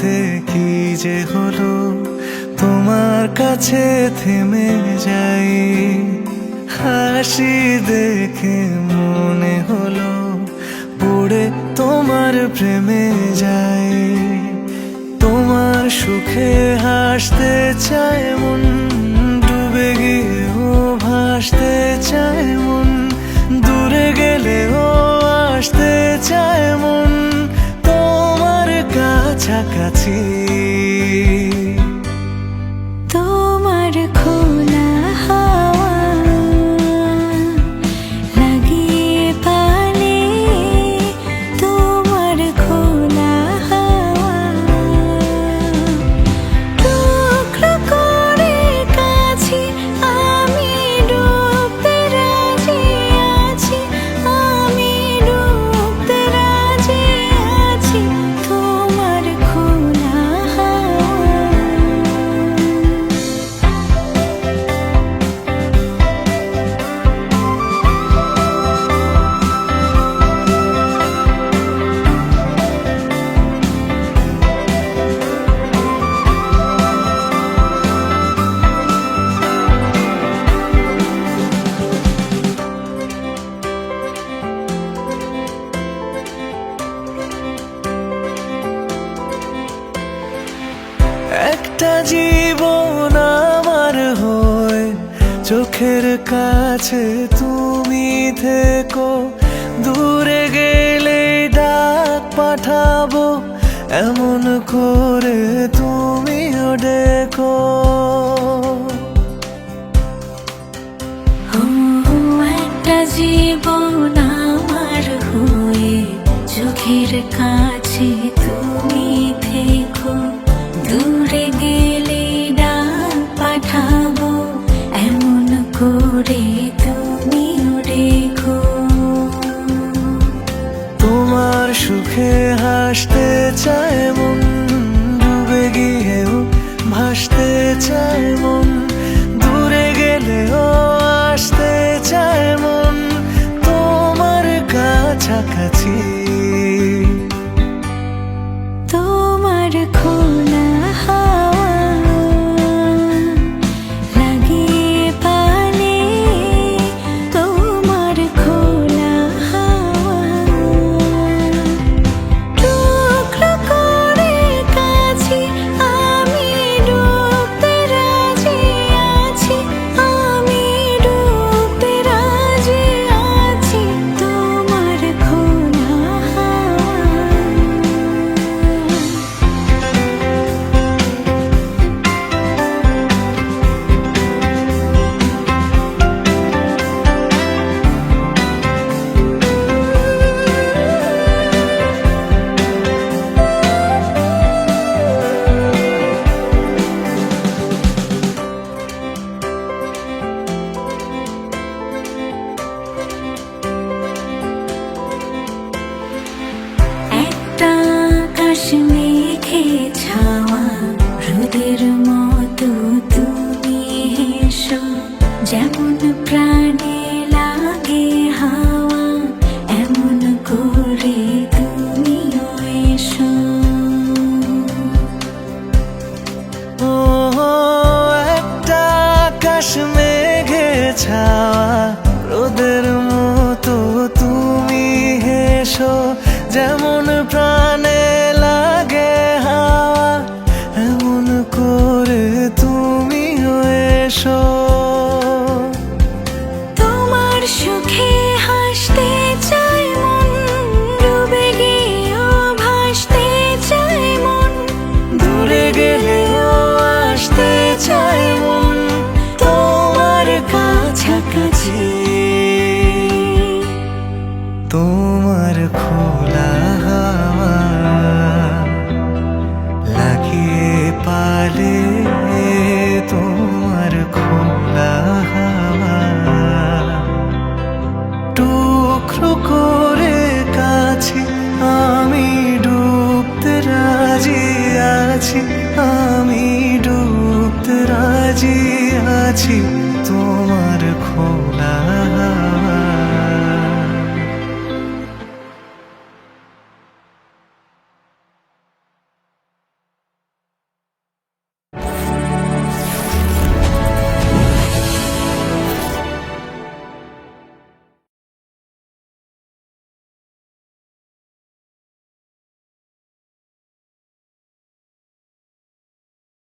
মধ্যে কি যে হলো, তোমার কাছে থেমে যাই। হাসি দেখে মনে হলো পড়ে তোমার প্রেমে যাই। তোমার সুখে হাসতে চায় মন, ডুবে গিয়েও ভাসতে চায় মন। দূরে গেলেও আসতে চায় মন তোমার কাছাকাছি। তোমার খোলা হাওয়া লাগিয়ে পালে, তোমার খোলা হাওয়া টুকরো করে কাছে আমি ডুবতে রাজি আছি, আমি ডুবতে রাজি আছি। তোমার খোলা হাওয়া। একটা জীবন আমার হয়ে চোখের কাছে তুমি থেকো। দূরে গেলে ডাক পাঠাবো এমন করে তুমিও ডেকো। একটা জীবন আমার হয়ে চোখের কাছে তুমি থেকো। দূরে গেলে ডাক পাঠাবো এমন করে তুমিও ডেকো। তোমার সুখে হাসতে চায় মন, ডুবে গিয়েও ভাসতে চায় মন। দূরে গেলেও আসতে চায় মন তোমার কাছাকাছি। তোমার খোলা হাওয়া লাগিয়ে পালে, তোমার খোলা হাওয়া টুকরো করে কাছে আমি ডুবতে রাজি আছি, আমি ডুবতে রাজি আছি। তোমার খোলা হাওয়া। একটা আকাশ মেঘে ছাওয়া রোদের মতো তুমি হেসো, যেমন প্রাণে লাগে হাওয়া এমন করে তুমিও এসো। ও একটা আকাশ মেঘে ছাওয়া রোদের মতো তুমি হেসো, যেমন প্রাণে লাগে হাওয়া এমন করে তুমিও এসো। তোমার সুখে হাসতে চায় মন, ডুবে গিয়েও ভাসতে চায় মন। দূরে গেলেও আসতে চায় মন তোমার কাছাকাছি। তোমার খোলা হাওয়া লাগিয়ে পালে, তোমার খোলা হাওয়া টুকরো করে কাছে আমি ডুবতে রাজি আছি, আমি ডুবতে রাজি আছি। তোমার খোলা হাওয়া।